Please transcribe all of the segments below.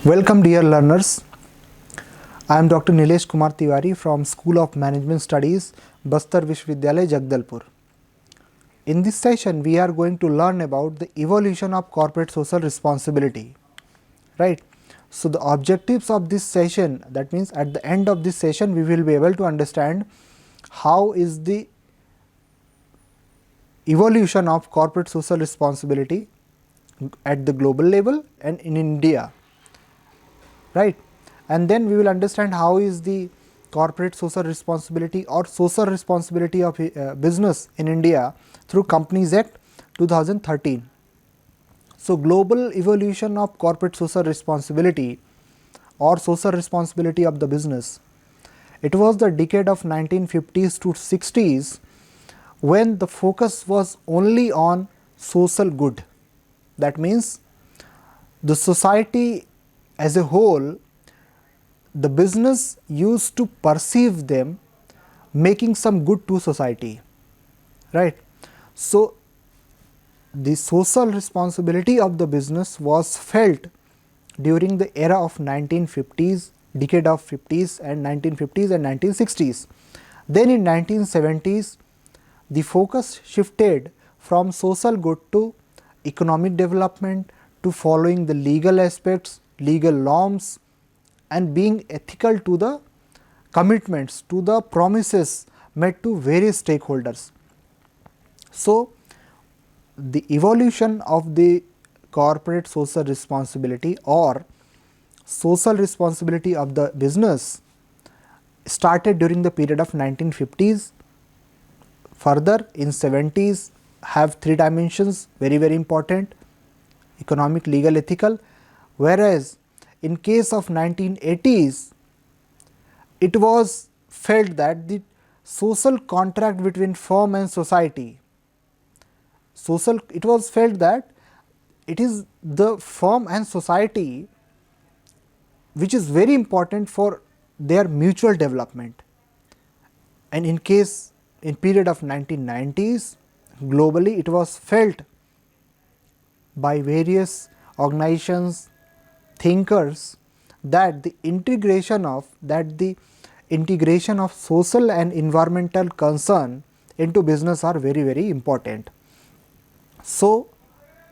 Welcome dear learners. I am Dr. Nilesh Kumar Tiwari from School of Management Studies, Bastar Vishwavidyalaya, Jagdalpur. In this session, we are going to learn about the evolution of corporate social responsibility. Right. So, the objectives of this session, that means at the end of this session, we will be able to understand how is the evolution of corporate social responsibility at the global level and in India. Right. And then we will understand how is the corporate social responsibility or social responsibility of business in India through Companies Act 2013. So, global evolution of corporate social responsibility or social responsibility of the business. It was the decade of 1950s to 60s when the focus was only on social good. That means the society as a whole, the business used to perceive them making some good to society, right. So, the social responsibility of the business was felt during the era of 1950s, decade of 50s and 1950s and 1960s. Then in 1970s, the focus shifted from social good to economic development, to following the legal aspects, legal norms, and being ethical to the commitments, to the promises made to various stakeholders. So, the evolution of the corporate social responsibility or social responsibility of the business started during the period of 1950s. Further in 70s have three dimensions, very important: economic, legal, ethical. Whereas in case of 1980s, it was felt that the social contract between firm and society, it was felt that it is the firm and society which is very important for their mutual development. And in case in period of 1990s, globally it was felt by various organizations, thinkers, that the integration of social and environmental concern into business are very important. So,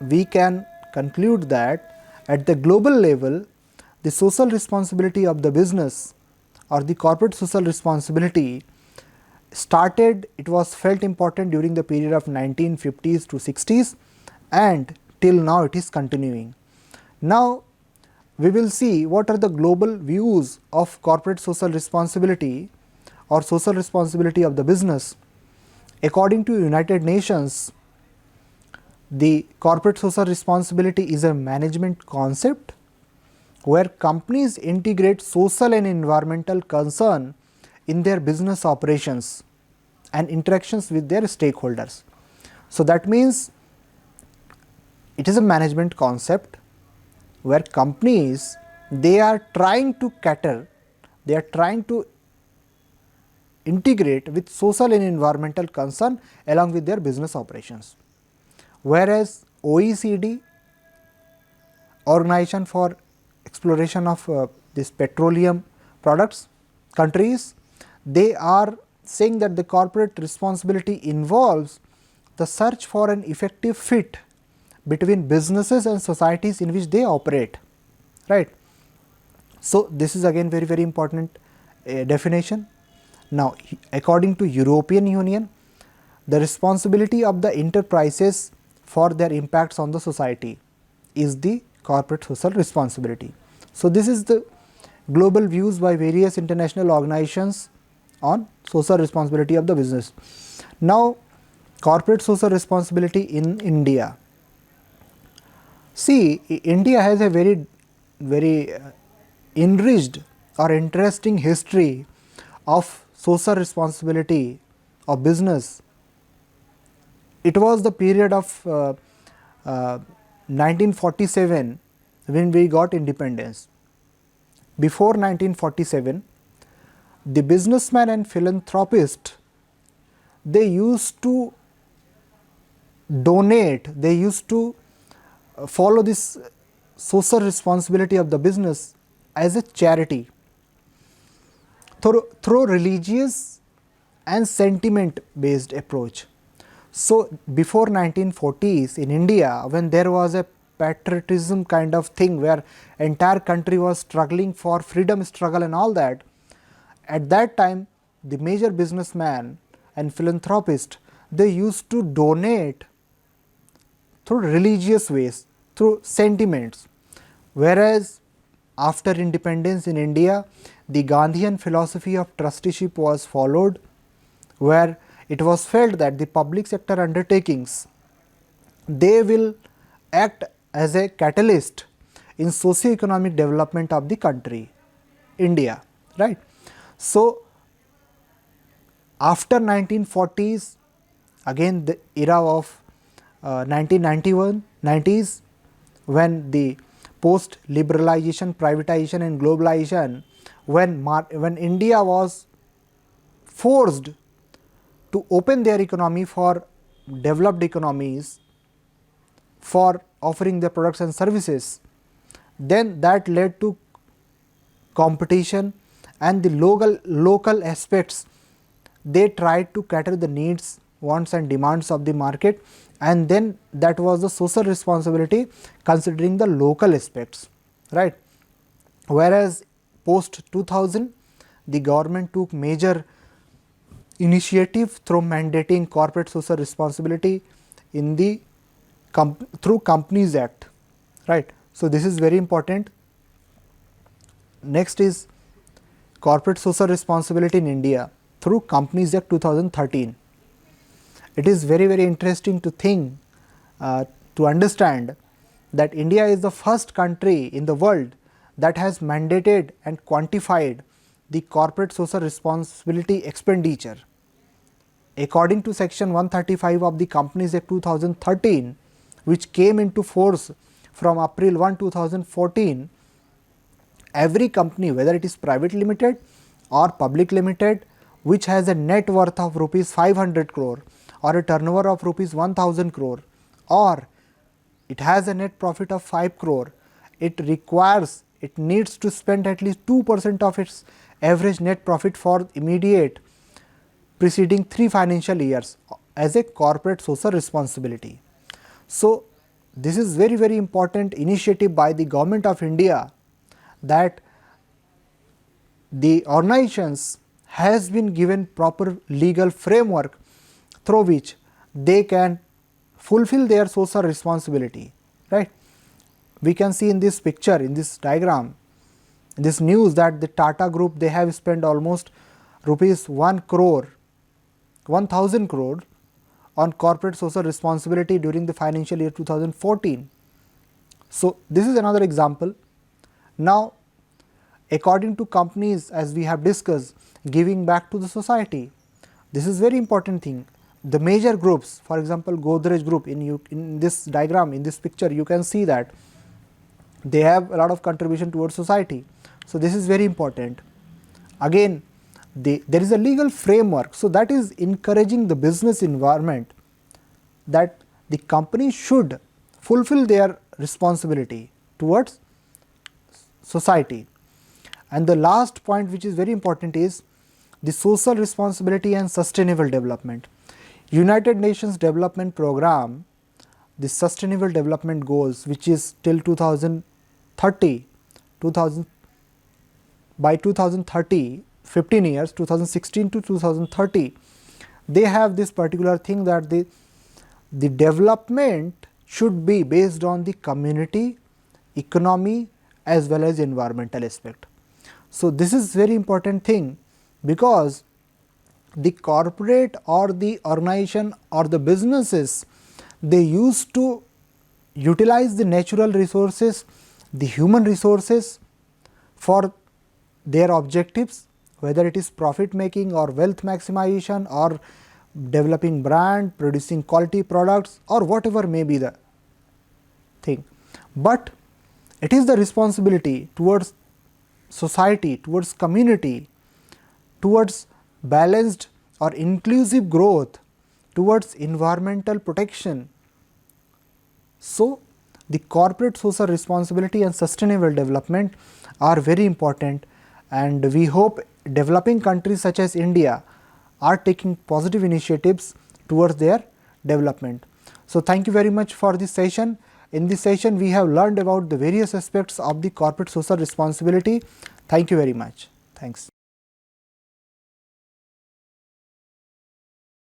we can conclude that at the global level, the social responsibility of the business or the corporate social responsibility started, it was felt important during the period of 1950s to 60s, and till now it is continuing. Now, we will see what are the global views of corporate social responsibility or social responsibility of the business. According to United Nations, the corporate social responsibility is a management concept where companies integrate social and environmental concern in their business operations and interactions with their stakeholders. So, that means it is a management concept where companies, they are trying to cater, they are trying to integrate with social and environmental concern along with their business operations. Whereas OECD, Organization for Exploration of this petroleum products countries, they are saying that the corporate responsibility involves the search for an effective fit between businesses and societies in which they operate, right. So, this is again very important definition. Now, according to European Union, the responsibility of the enterprises for their impacts on the society is the corporate social responsibility. So, this is the global views by various international organizations on social responsibility of the business. Now, corporate social responsibility in India. See, India has a very enriched or interesting history of social responsibility of business. It was the period of 1947 when we got independence. Before 1947, the businessman and philanthropist, they used to donate, they used to follow this social responsibility of the business as a charity through religious and sentiment based approach. So, before 1940s in India, when there was a patriotism kind of thing where entire country was struggling for freedom struggle and all that, at that time the major businessman and philanthropist, they used to donate through religious ways, through sentiments. Whereas after independence in India, the Gandhian philosophy of trusteeship was followed, where it was felt that the public sector undertakings, they will act as a catalyst in socio-economic development of the country, India, right. So, after 1940s, again the era of 1991, 90s, when the post liberalization, privatization and globalization, when India was forced to open their economy for developed economies for offering their products and services, then that led to competition and the local aspects, they tried to cater the needs, wants and demands of the market, and then that was the social responsibility considering the local aspects, right. Whereas post 2000, the government took major initiative through mandating corporate social responsibility in the through Companies Act, right. So, this is very important. Next is corporate social responsibility in India through Companies Act 2013. It is very interesting to think, to understand that India is the first country in the world that has mandated and quantified the corporate social responsibility expenditure. According to section 135 of the Companies Act 2013, which came into force from April 1, 2014, every company, whether it is private limited or public limited, which has a net worth of rupees 500 crore or a turnover of rupees 1000 crore, or it has a net profit of 5 crore, it needs to spend at least 2% of its average net profit for immediate preceding 3 financial years as a corporate social responsibility. So, this is very important initiative by the Government of India, that the organizations has been given proper legal framework through which they can fulfill their social responsibility, right. We can see in this picture, in this diagram, this news, that the Tata Group, they have spent almost rupees 1 crore, 1000 crore on corporate social responsibility during the financial year 2014. So, this is another example. Now, according to companies, as we have discussed, giving back to the society, this is very important thing. The major groups, for example, Godrej Group, in this diagram, in this picture, you can see that they have a lot of contribution towards society. So, this is very important. Again, there is a legal framework. So, that is encouraging the business environment that the company should fulfill their responsibility towards society. And the last point, which is very important, is the social responsibility and sustainable development. United Nations Development Program, the Sustainable Development Goals, which is till 2030, by 2030, 15 years, 2016 to 2030, they have this particular thing that the development should be based on the community, economy as well as environmental aspect. So, this is very important thing, because the corporate or the organization or the businesses, they used to utilize the natural resources, the human resources for their objectives, whether it is profit making or wealth maximization or developing brand, producing quality products or whatever may be the thing. But it is the responsibility towards society, towards community, towards balanced or inclusive growth, towards environmental protection. So, the corporate social responsibility and sustainable development are very important, and we hope developing countries such as India are taking positive initiatives towards their development. So, thank you very much for this session. In this session, we have learned about the various aspects of the corporate social responsibility. Thank you very much. Thanks.